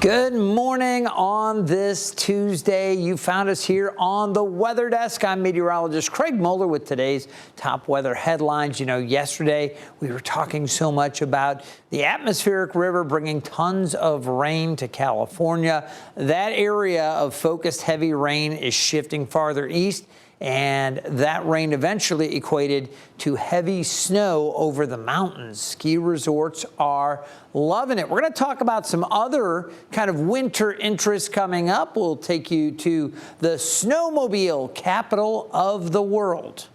Good morning on this Tuesday. You found us here on the Weather Desk. I'm meteorologist Craig Moeller with today's top weather headlines. You know, yesterday we were talking so much about the atmospheric river bringing tons of rain to California. That area of focused heavy rain is shifting farther east, and that rain eventually equated to heavy snow over the mountains. Ski resorts are loving it. We're going to talk about some other kind of winter interests coming up. We'll take you to the snowmobile capital of the world.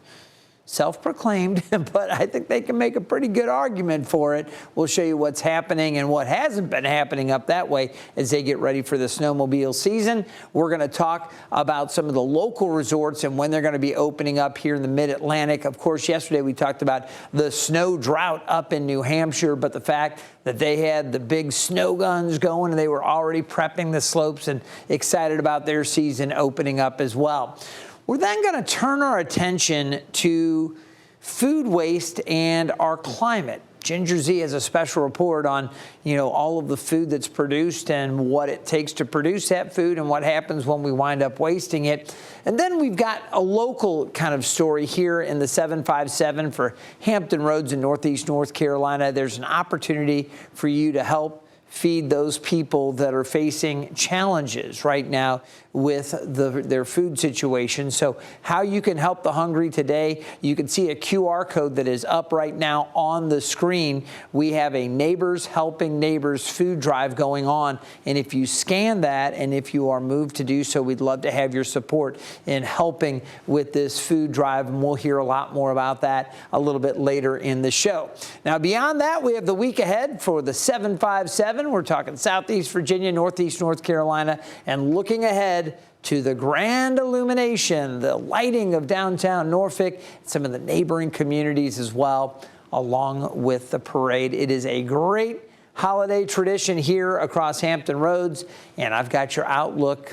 Self-proclaimed, but I think they can make a pretty good argument for it. We'll show you what's happening and what hasn't been happening up that way as they get ready for the snowmobile season. We're going to talk about some of the local resorts and when they're going to be opening up here in the mid-Atlantic. Of course, yesterday we talked about the snow drought up in New Hampshire, but the fact that they had the big snow guns going and they were already prepping the slopes and excited about their season opening up as well. We're then going to turn our attention to food waste and our climate. Ginger Z has a special report on, all of the food that's produced and what it takes to produce that food and what happens when we wind up wasting it. And then we've got a local kind of story here in the 757 for Hampton Roads in Northeast North Carolina. There's an opportunity for you to help feed those people that are facing challenges right now with their food situation. So how you can help the hungry today, you can see a QR code that is up right now on the screen. We have a Neighbors Helping Neighbors food drive going on. And if you scan that and if you are moved to do so, we'd love to have your support in helping with this food drive. And we'll hear a lot more about that a little bit later in the show. Now, beyond that, we have the week ahead for the 757. We're talking Southeast Virginia, Northeast North Carolina, and looking ahead to the Grand Illumination, the lighting of downtown Norfolk, some of the neighboring communities as well, along with the parade. It is a great holiday tradition here across Hampton Roads, and I've got your outlook.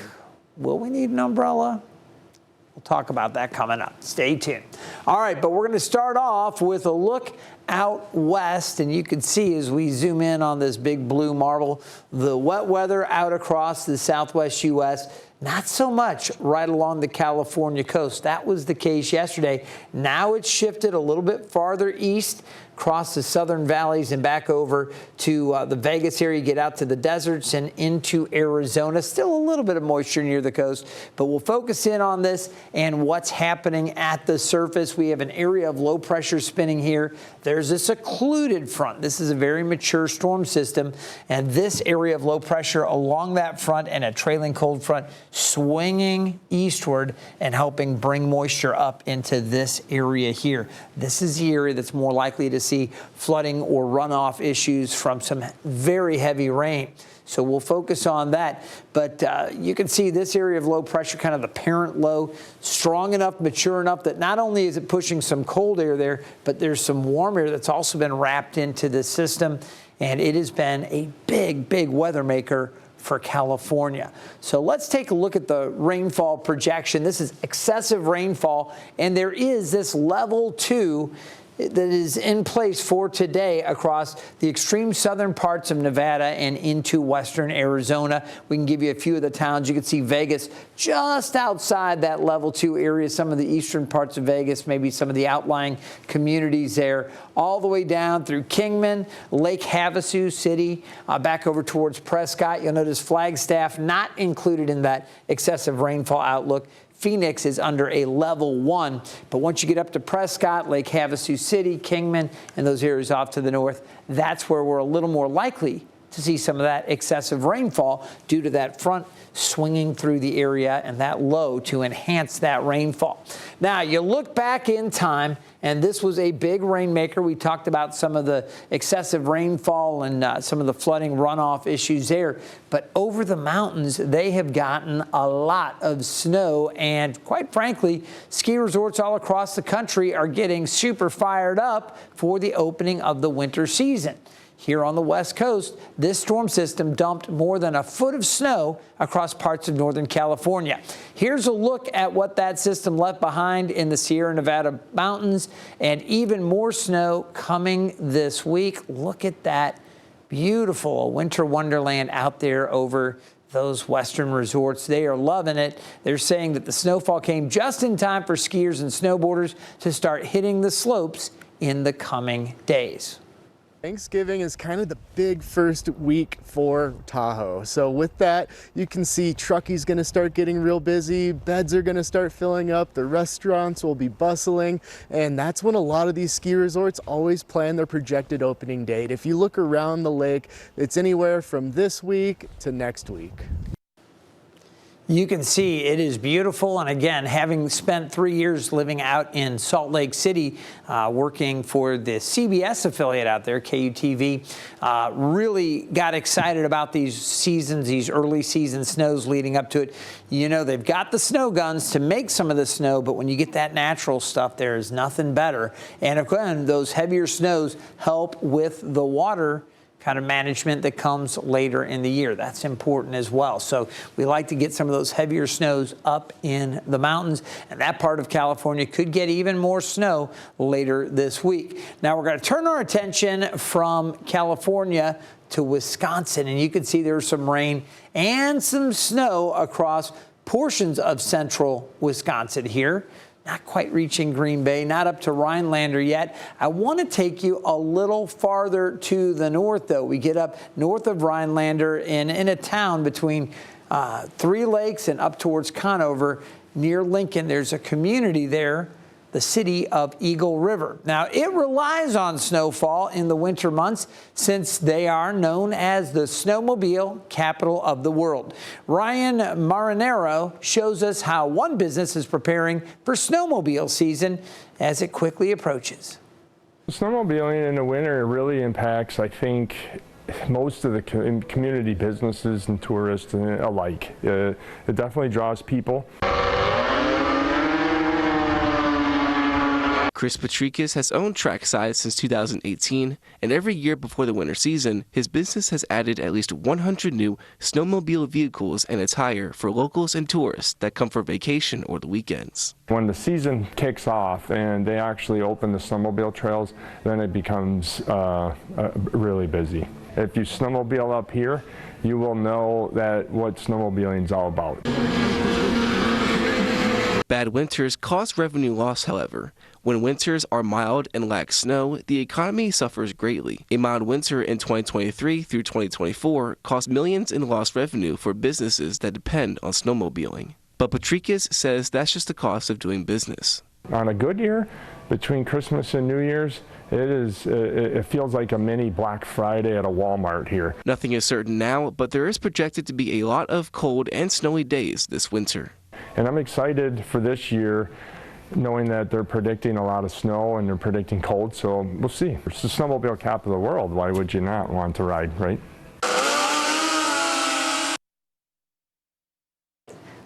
Will we need an umbrella? We'll talk about that coming up. Stay tuned. All right, but we're going to start off with a look out west, and you can see as we zoom in on this big blue marble, the wet weather out across the southwest U.S., not so much right along the California coast. That was the case yesterday. Now it's shifted a little bit farther east, across the southern valleys and back over to the Vegas area, get out to the deserts and into Arizona. Still a little bit of moisture near the coast, but we'll focus in on this and what's happening at the surface. We have an area of low pressure spinning here. There's a secluded front. This is a very mature storm system, and this area of low pressure along that front and a trailing cold front swinging eastward and helping bring moisture up into this area here. This is the area that's more likely to see flooding or runoff issues from some very heavy rain. So we'll focus on that. But you can see this area of low pressure, kind of the parent low, strong enough, mature enough that not only is it pushing some cold air there, but there's some warm air that's also been wrapped into the system. And it has been a big, big weather maker for California. So let's take a look at the rainfall projection. This is excessive rainfall, and there is this level 2 that is in place for today across the extreme southern parts of Nevada and into western Arizona. We can give you a few of the towns. You can see Vegas just outside that level 2 area, some of the eastern parts of Vegas, maybe some of the outlying communities there, all the way down through Kingman, Lake Havasu City, back over towards Prescott. You'll notice Flagstaff not included in that excessive rainfall outlook. Phoenix is under a level 1, but once you get up to Prescott, Lake Havasu City, Kingman, and those areas off to the north, that's where we're a little more likely to see some of that excessive rainfall due to that front swinging through the area and that low to enhance that rainfall. Now, you look back in time, and this was a big rainmaker. We talked about some of the excessive rainfall and some of the flooding runoff issues there. But over the mountains, they have gotten a lot of snow. And quite frankly, ski resorts all across the country are getting super fired up for the opening of the winter season. Here on the West Coast, this storm system dumped more than a foot of snow across parts of Northern California. Here's a look at what that system left behind in the Sierra Nevada mountains, and even more snow coming this week. Look at that Beautiful winter wonderland out there over those western resorts. They are loving it. They're saying that the snowfall came just in time for skiers and snowboarders to start hitting the slopes in the coming days. Thanksgiving is kind of the big first week for Tahoe. So with that, you can see Truckee going to start getting real busy. Beds are going to start filling up. The restaurants will be bustling. And that's when a lot of these ski resorts always plan their projected opening date. If you look around the lake, it's anywhere from this week to next week. You can see it is beautiful. And again, having spent 3 years living out in Salt Lake City, working for the CBS affiliate out there, KUTV, really got excited about these seasons, these early season snows leading up to it. You know, they've got the snow guns to make some of the snow, but when you get that natural stuff, there is nothing better. And again, those heavier snows help with the water kind of management that comes later in the year. That's important as well. So we like to get some of those heavier snows up in the mountains, and that part of California could get even more snow later this week. Now we're going to turn our attention from California to Wisconsin, and you can see there's some rain and some snow across portions of central Wisconsin here. Not quite reaching Green Bay, not up to Rhinelander yet. I want to take you a little farther to the north, though. We get up north of Rhinelander in a town between Three Lakes and up towards Conover near Lincoln. There's a community there, the city of Eagle River. Now, it relies on snowfall in the winter months since they are known as the snowmobile capital of the world. Ryan Marinero shows us how one business is preparing for snowmobile season as it quickly approaches. Snowmobiling in the winter really impacts, I think, most of the community businesses and tourists alike. It definitely draws people. Chris Patricus has owned Trackside since 2018, and every year before the winter season, his business has added at least 100 new snowmobile vehicles and attire for locals and tourists that come for vacation or the weekends. When the season kicks off and they actually open the snowmobile trails, then it becomes really busy. If you snowmobile up here, you will know that what snowmobiling is all about. Bad winters cause revenue loss, however. When winters are mild and lack snow, the economy suffers greatly. A mild winter in 2023 through 2024 caused millions in lost revenue for businesses that depend on snowmobiling. But Patricus says that's just the cost of doing business. On a good year, between Christmas and New Year's, it feels like a mini Black Friday at a Walmart here. Nothing is certain now, but there is projected to be a lot of cold and snowy days this winter. And I'm excited for this year, knowing that they're predicting a lot of snow and they're predicting cold, so we'll see. It's the snowmobile capital of the world. Why would you not want to ride, right?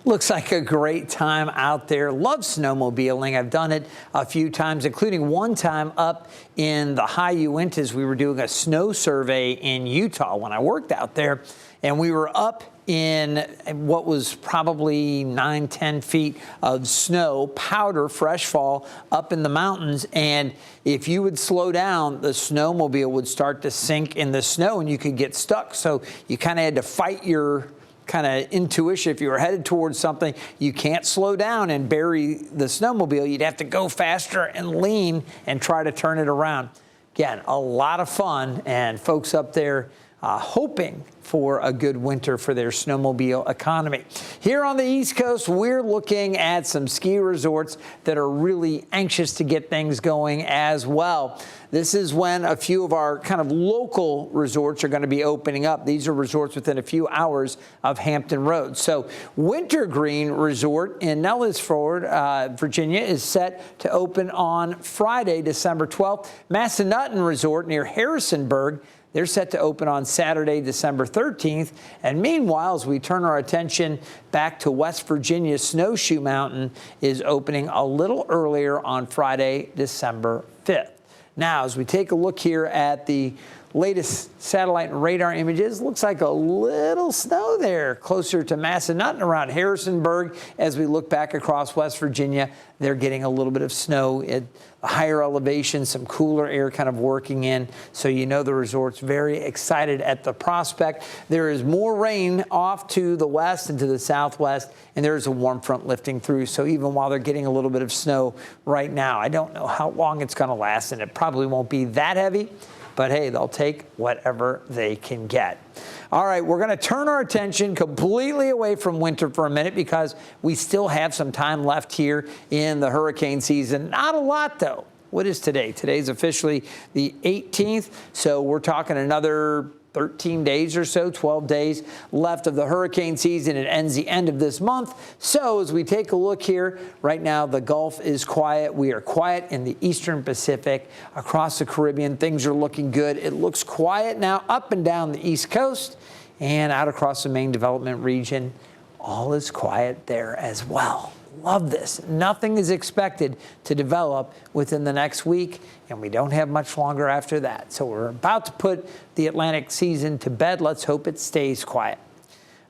Looks like a great time out there. Love snowmobiling. I've done it a few times, including one time up in the high Uintas. We were doing a snow survey in Utah when I worked out there, and we were up in what was probably 9-10 feet of snow, powder, fresh fall, up in the mountains. And if you would slow down, the snowmobile would start to sink in the snow and you could get stuck. So you kind of had to fight your kind of intuition. If you were headed towards something, you can't slow down and bury the snowmobile. You'd have to go faster and lean and try to turn it around. Again, a lot of fun, and folks up there hoping for a good winter for their snowmobile economy. Here on the East Coast, we're looking at some ski resorts that are really anxious to get things going as well. This is when a few of our kind of local resorts are going to be opening up. These are resorts within a few hours of Hampton Roads. So Wintergreen Resort in Nellisford, Virginia, is set to open on Friday, December 12th. Massanutten Resort near Harrisonburg, they're set to open on Saturday, December 13th. And meanwhile, as we turn our attention back to West Virginia, Snowshoe Mountain is opening a little earlier on Friday, December 5th. Now, as we take a look here at the latest satellite and radar images, looks like a little snow there closer to Massanutten around Harrisonburg. As we look back across West Virginia, they're getting a little bit of snow at a higher elevation, some cooler air kind of working in. So you know the resort's very excited at the prospect. There is more rain off to the west and to the southwest, and there is a warm front lifting through. So even while they're getting a little bit of snow right now, I don't know how long it's going to last, and it probably won't be that heavy. But hey, they'll take whatever they can get. All right, we're going to turn our attention completely away from winter for a minute because we still have some time left here in the hurricane season. Not a lot, though. What is today? Today's officially the 18th, so we're talking another 13 days or so, 12 days left of the hurricane season. It ends the end of this month. So as we take a look here, right now the Gulf is quiet. We are quiet in the Eastern Pacific. Across the Caribbean, things are looking good. It looks quiet now up and down the East Coast and out across the main development region. All is quiet there as well. Love this. Nothing is expected to develop within the next week, and we don't have much longer after that. So we're about to put the Atlantic season to bed. Let's hope it stays quiet.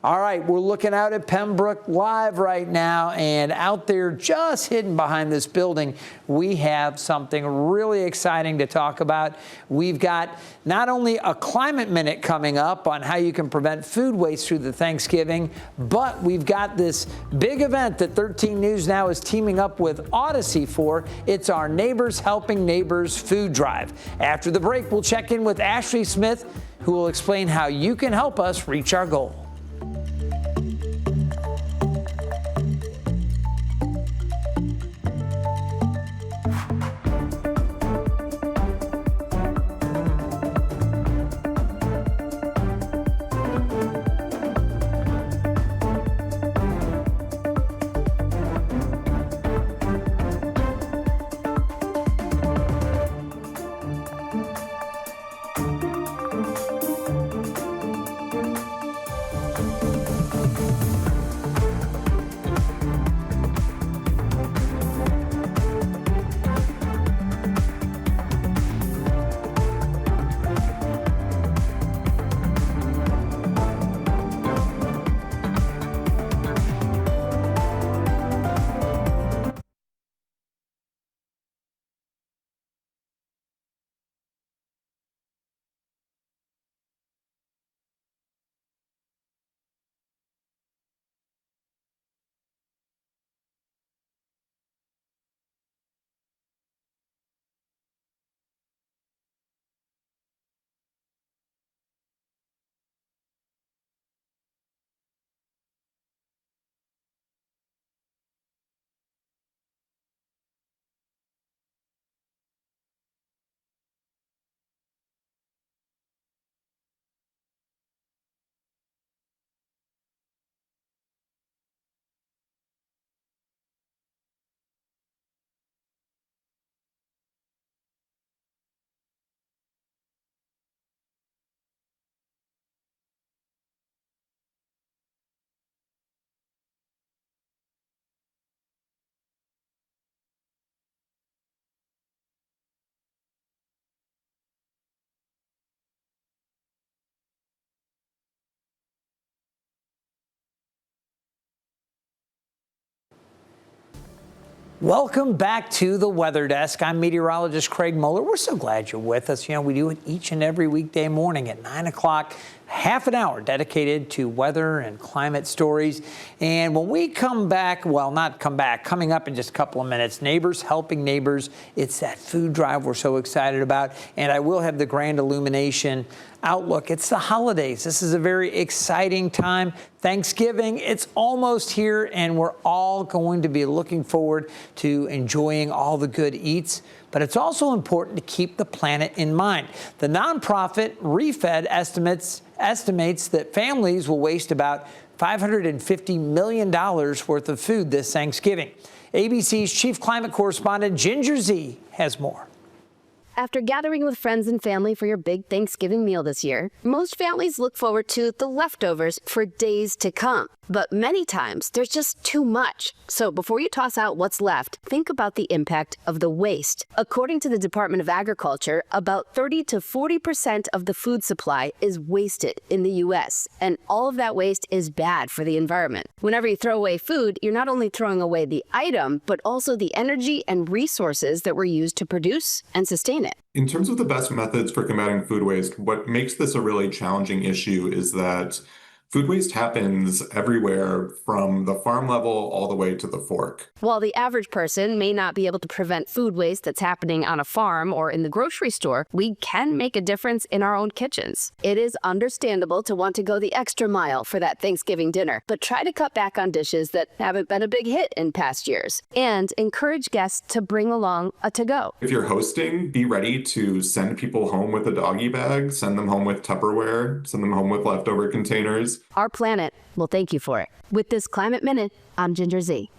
All right, we're looking out at Pembroke Live right now, and out there just hidden behind this building, we have something really exciting to talk about. We've got not only a climate minute coming up on how you can prevent food waste through the Thanksgiving, but we've got this big event that 13 News Now is teaming up with Odyssey for. It's our Neighbors Helping Neighbors food drive. After the break, we'll check in with Ashley Smith, who will explain how you can help us reach our goal. Welcome back to the Weather Desk. I'm meteorologist Craig Moeller. We're so glad you're with us. You know, we do it each and every weekday morning at 9 o'clock, half an hour dedicated to weather and climate stories. And when we come back, well, not come back, coming up in just a couple of minutes, Neighbors Helping Neighbors. It's that food drive we're so excited about. And I will have the Grand Illumination outlook. It's the holidays. This is a very exciting time. Thanksgiving, it's almost here, and we're all going to be looking forward to enjoying all the good eats. But it's also important to keep the planet in mind. The nonprofit ReFed estimates that families will waste about $550 million worth of food this Thanksgiving. ABC's chief climate correspondent Ginger Z has more. after gathering with friends and family for your big Thanksgiving meal this year, most families look forward to the leftovers for days to come. But many times, there's just too much. So before you toss out what's left, think about the impact of the waste. According to the Department of Agriculture, about 30 to 40% of the food supply is wasted in the U.S., and all of that waste is bad for the environment. Whenever you throw away food, you're not only throwing away the item, but also the energy and resources that were used to produce and sustain it. In terms of the best methods for combating food waste, what makes this a really challenging issue is that food waste happens everywhere from the farm level all the way to the fork. While the average person may not be able to prevent food waste that's happening on a farm or in the grocery store, we can make a difference in our own kitchens. It is understandable to want to go the extra mile for that Thanksgiving dinner, but try to cut back on dishes that haven't been a big hit in past years, and encourage guests to bring along a to-go. If you're hosting, be ready to send people home with a doggy bag, send them home with Tupperware, send them home with leftover containers. Our planet will thank you for it. With this Climate Minute, I'm Ginger Z.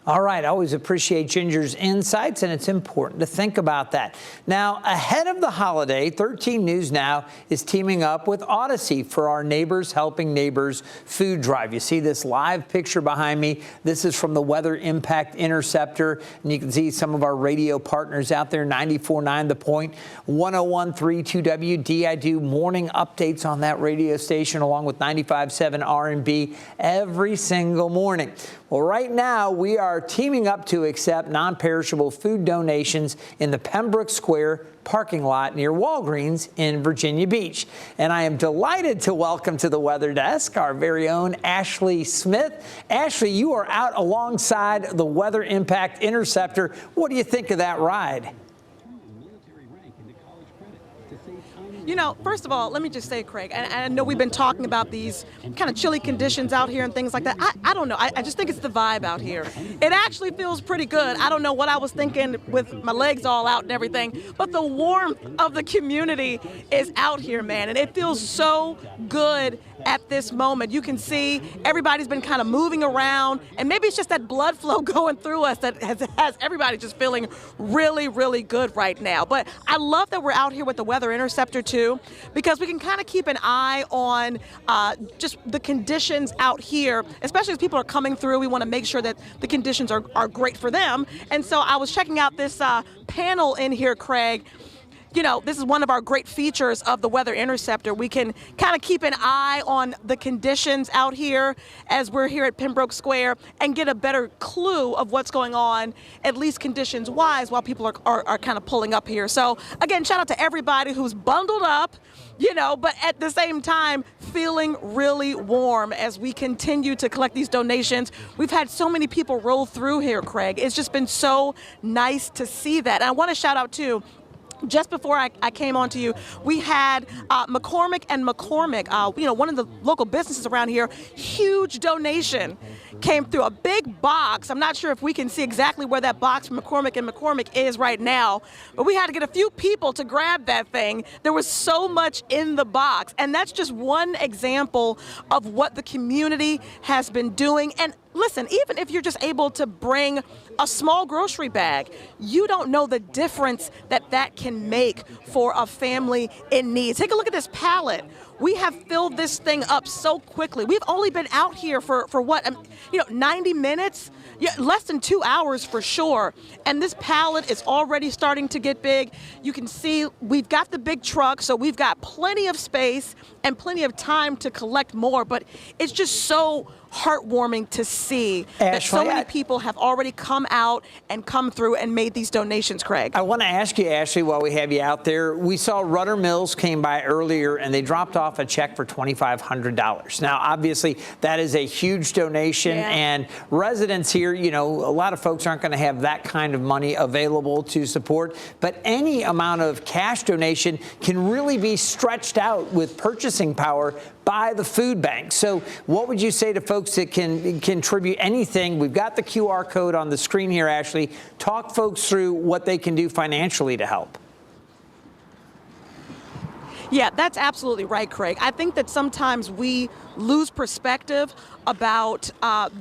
All right, I always appreciate Ginger's insights, and it's important to think about that. Now, ahead of the holiday, 13 News Now is teaming up with Odyssey for our Neighbors Helping Neighbors food drive. You see this live picture behind me. This is from the Weather Impact Interceptor, and you can see some of our radio partners out there, 94.9 The Point, 101.3 2WD. I do morning updates on that radio station along with 95.7 R&B every single morning. Well, right now, we are teaming up to accept non-perishable food donations in the Pembroke Square parking lot near Walgreens in Virginia Beach. And I am delighted to welcome to the Weather Desk our very own Ashley Smith. Ashley, you are out alongside the Weather Impact Interceptor. What do you think of that ride? You know, first of all, let me just say, Craig, and I know we've been talking about these kind of chilly conditions out here and things like that. I don't know. I just think it's the vibe out here. It actually feels pretty good. I don't know what I was thinking with my legs all out and everything, but the warmth of the community is out here, man, and it feels so good at this moment. You can see everybody's been kind of moving around, and maybe it's just that blood flow going through us that has everybody just feeling really, really good right now. But I love that we're out here with the Weather Interceptor too, because we can kind of keep an eye on just the conditions out here, especially as people are coming through. We want to make sure that the conditions are great for them. And so I was checking out this panel in here, Craig. You know, this is one of our great features of the Weather Interceptor. We can kind of keep an eye on the conditions out here as we're here at Pembroke Square and get a better clue of what's going on, at least conditions-wise, while people are kind of pulling up here. So, again, shout out to everybody who's bundled up, you know, but at the same time, feeling really warm as we continue to collect these donations. We've had so many people roll through here, Craig. It's just been so nice to see that. And I want to shout out, too, just before I came on to you, we had McCormick and McCormick, you know, one of the local businesses around here, huge donation came through, a big box. I'm not sure if we can see exactly where that box from McCormick and McCormick is right now, but we had to get a few people to grab that thing. There was so much in the box, and that's just one example of what the community has been doing. And listen, even if you're just able to bring a small grocery bag, you don't know the difference that can make for a family in need. Take a look at this pallet. We have filled this thing up so quickly. We've only been out here for what, 90 minutes? Yeah, less than 2 hours for sure. And this pallet is already starting to get big. You can see we've got the big truck, so we've got plenty of space and plenty of time to collect more. But it's just so heartwarming to see that so many people have already come out and come through and made these donations, Craig. I want to ask you, Ashley, while we have you out there, we saw Rudder Mills came by earlier and they dropped off a check for $2,500. Now, obviously, that is a huge donation, and residents here, you know, a lot of folks aren't going to have that kind of money available to support, but any amount of cash donation can really be stretched out with purchasing power by the food bank. So what would you say to folks that can contribute anything? We've got the QR code on the screen here, Ashley. Talk folks through what they can do financially to help. Yeah, that's absolutely right, Craig. I think that sometimes we lose perspective about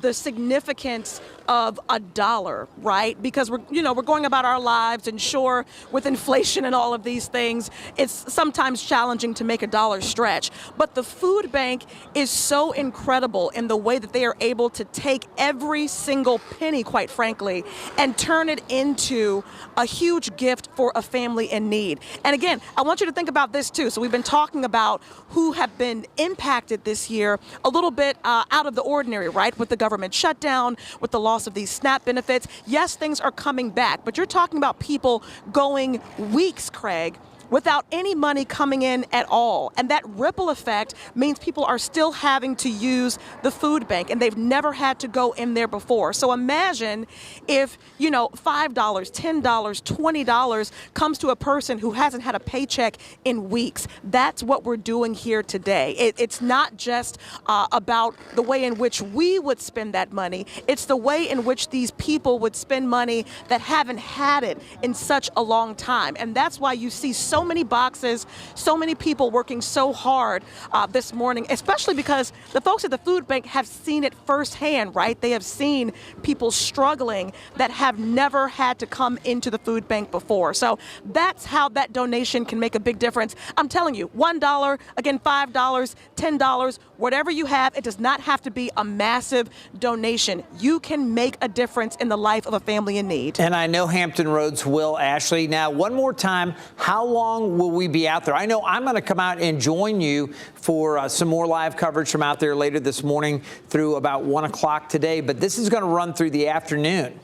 the significance of a dollar, right? Because we're going about our lives, and sure, with inflation and all of these things, it's sometimes challenging to make a dollar stretch. But the food bank is so incredible in the way that they are able to take every single penny, quite frankly, and turn it into a huge gift for a family in need. And again, I want you to think about this too. So we've been talking about who have been impacted this year a little bit out of the ordinary, right? With the government shutdown, with the loss of these SNAP benefits. Yes, things are coming back, but you're talking about people going weeks, Craig, without any money coming in at all. And that ripple effect means people are still having to use the food bank, and they've never had to go in there before. So imagine if, $5, $10, $20 comes to a person who hasn't had a paycheck in weeks. That's what we're doing here today. It's not just about the way in which we would spend that money. It's the way in which these people would spend money that haven't had it in such a long time. And that's why you see so many boxes, so many people working so hard this morning, especially because the folks at the food bank have seen it firsthand, right? They have seen people struggling that have never had to come into the food bank before. So that's how that donation can make a big difference. I'm telling you, $1, again, $5, $10, whatever you have, it does not have to be a massive donation. You can make a difference in the life of a family in need. And I know Hampton Roads will, Ashley. Now, one more time, how long will we be out there? I know I'm going to come out and join you for some more live coverage from out there later this morning through about 1 o'clock today, but this is going to run through the afternoon.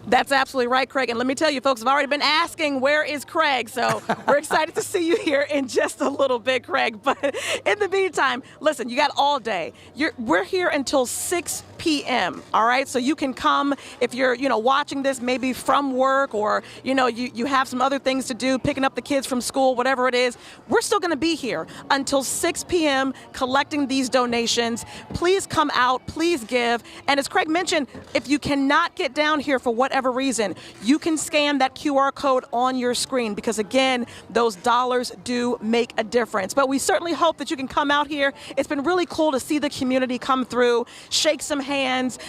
That's absolutely right, Craig. And let me tell you, folks, I've already been asking, where is Craig? So we're excited to see you here in just a little bit, Craig. But in the meantime, listen, you got all day. We're here until 6 p.m., all right? So you can come if you're, watching this maybe from work, or, you have some other things to do, picking up the kids from school, whatever it is. We're still going to be here until 6 p.m. collecting these donations. Please come out. Please give. And as Craig mentioned, if you cannot get down here for whatever reason, you can scan that QR code on your screen, because again, those dollars do make a difference. But we certainly hope that you can come out here. It's been really cool to see the community come through, shake some hands,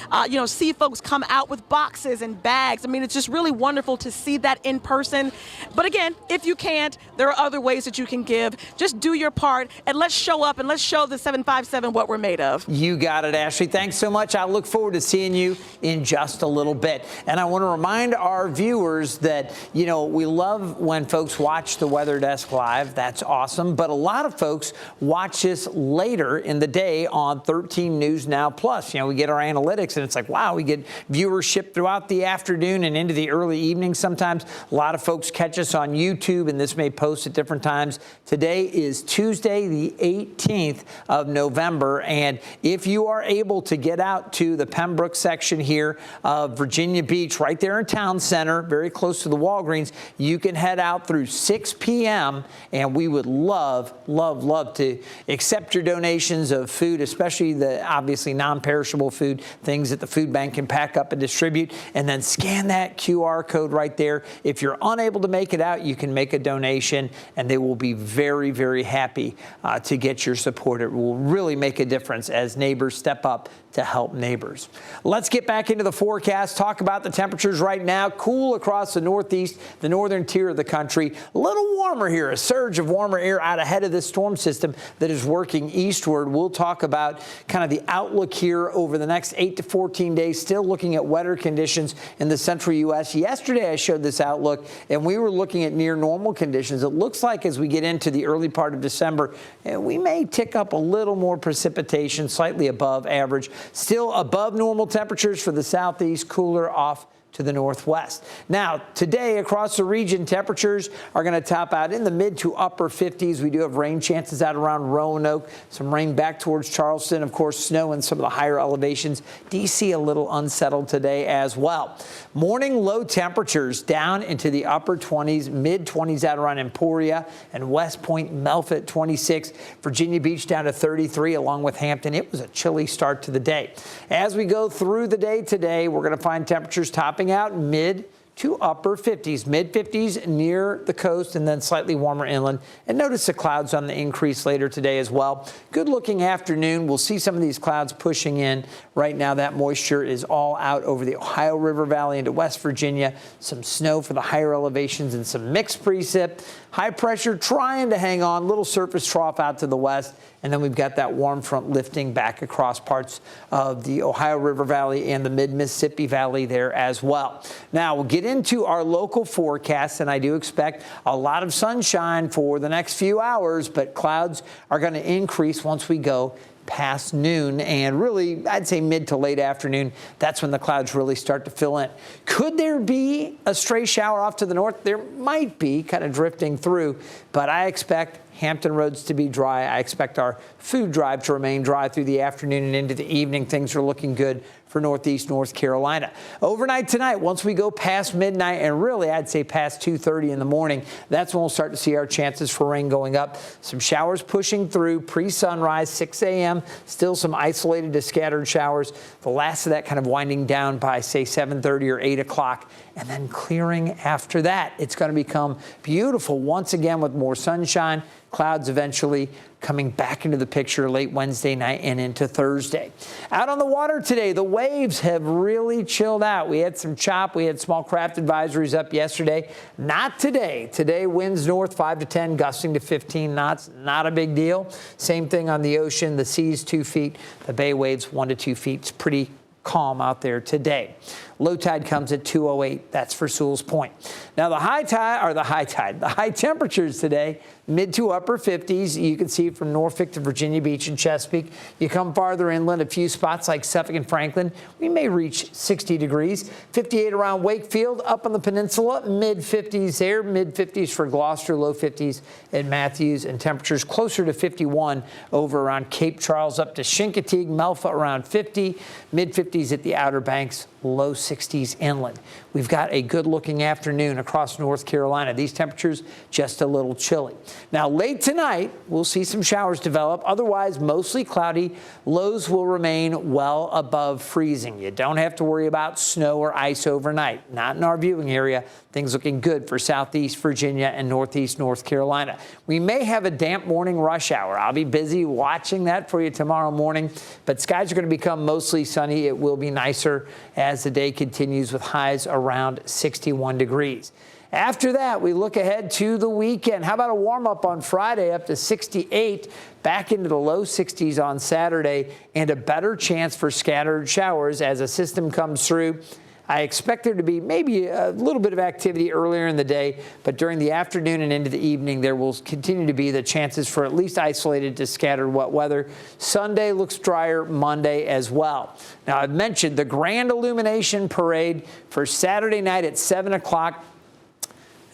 see folks come out with boxes and bags. I mean, it's just really wonderful to see that in person. But again, if you can't, there are other ways that you can give. Just do your part, and let's show up and let's show the 757 what we're made of. You got it, Ashley. Thanks so much. I look forward to seeing you in just a little bit. And I want to remind our viewers that, we love when folks watch the Weather Desk Live. That's awesome. But a lot of folks watch this later in the day on 13 News Now Plus. We get our analytics, and it's like, wow, we get viewership throughout the afternoon and into the early evening sometimes. A lot of folks catch us on YouTube, and this may post at different times. Today is Tuesday, the 18th of November. And if you are able to get out to the Pembroke section here of Virginia Beach, right there in Town Center, very close to the Walgreens, you can head out through 6 p.m. and we would love, love, love to accept your donations of food, especially the obviously non-perishable food, things that the food bank can pack up and distribute, and then scan that QR code right there. If you're unable to make it out, you can make a donation, and they will be very, very happy to get your support. It will really make a difference as neighbors step up to help neighbors. Let's get back into the forecast, talk about the temperatures right now. Cool across the northeast, the northern tier of the country. A little warmer here, a surge of warmer air out ahead of this storm system that is working eastward. We'll talk about kind of the outlook here over the next 8 to 14 days, still looking at wetter conditions in the central U.S. Yesterday, I showed this outlook, and we were looking at near normal conditions. It looks like as we get into the early part of December, we may tick up a little more precipitation, slightly above average. Still above normal temperatures for the southeast, cooler off to the northwest. Now, today across the region, temperatures are going to top out in the mid to upper 50s. We do have rain chances out around Roanoke, some rain back towards Charleston, of course, snow in some of the higher elevations. D.C. a little unsettled today as well. Morning low temperatures down into the upper 20s, mid 20s out around Emporia and West Point, Melfort 26, Virginia Beach down to 33 along with Hampton. It was a chilly start to the day. As we go through the day today, we're going to find temperatures topping out mid to upper 50s, mid 50s near the coast and then slightly warmer inland. And notice the clouds on the increase later today as well. Good looking afternoon. We'll see some of these clouds pushing in. Right now that moisture is all out over the Ohio River Valley into West Virginia. Some snow for the higher elevations and some mixed precip. High pressure trying to hang on, little surface trough out to the west. And then we've got that warm front lifting back across parts of the Ohio River Valley and the mid-Mississippi Valley there as well. Now, we'll get into our local forecast, and I do expect a lot of sunshine for the next few hours, but clouds are going to increase once we go past noon, and really, I'd say mid to late afternoon. That's when the clouds really start to fill in. Could there be a stray shower off to the north? There might be, kind of drifting through, but I expect Hampton Roads to be dry. I expect our food drive to remain dry through the afternoon and into the evening. Things are looking good for northeast North Carolina. Overnight tonight, once we go past midnight and really I'd say past 2:30 in the morning, that's when we'll start to see our chances for rain going up. Some showers pushing through pre-sunrise, 6 a.m. Still some isolated to scattered showers. The last of that kind of winding down by say 7:30 or 8 o'clock. And then clearing after that. It's going to become beautiful once again with more sunshine. Clouds eventually coming back into the picture late Wednesday night and into Thursday. Out on the water today, the waves have really chilled out. We had some chop. We had small craft advisories up yesterday. Not today. Today, winds north 5 to 10, gusting to 15 knots. Not a big deal. Same thing on the ocean. The seas 2 feet. The bay waves 1 to 2 feet. It's pretty calm out there today. Low tide comes at 2:08. That's for Sewell's Point. Now the high temperatures today, mid to upper 50s. You can see from Norfolk to Virginia Beach and Chesapeake. You come farther inland, a few spots like Suffolk and Franklin, we may reach 60 degrees. 58 around Wakefield, up on the peninsula, mid 50s there, mid 50s for Gloucester, low 50s at Matthews, and temperatures closer to 51 over around Cape Charles, up to Chincoteague, Melfa around 50, mid 50s at the Outer Banks, low 60s inland. We've got a good looking afternoon across North Carolina. These temperatures just a little chilly. Now late tonight, we'll see some showers develop. Otherwise, mostly cloudy. Lows will remain well above freezing. You don't have to worry about snow or ice overnight. Not in our viewing area. Things looking good for southeast Virginia and northeast North Carolina. We may have a damp morning rush hour. I'll be busy watching that for you tomorrow morning, but skies are going to become mostly sunny. It will be nicer as the day continues with highs around 61 degrees. After that, we look ahead to the weekend. How about a warm up on Friday up to 68, back into the low 60s on Saturday, and a better chance for scattered showers as a system comes through. I expect there to be maybe a little bit of activity earlier in the day, but during the afternoon and into the evening, there will continue to be the chances for at least isolated to scattered wet weather. Sunday looks drier, Monday as well. Now, I've mentioned the Grand Illumination Parade for Saturday night at 7 o'clock.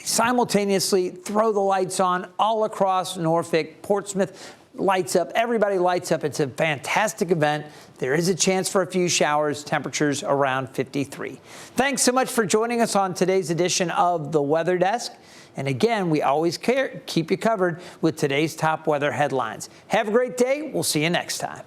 Simultaneously throw the lights on all across Norfolk, Portsmouth. Lights up. Everybody lights up. It's a fantastic event. There is a chance for a few showers. Temperatures around 53. Thanks so much for joining us on today's edition of the Weather Desk. And again, we always keep you covered with today's top weather headlines. Have a great day. We'll see you next time.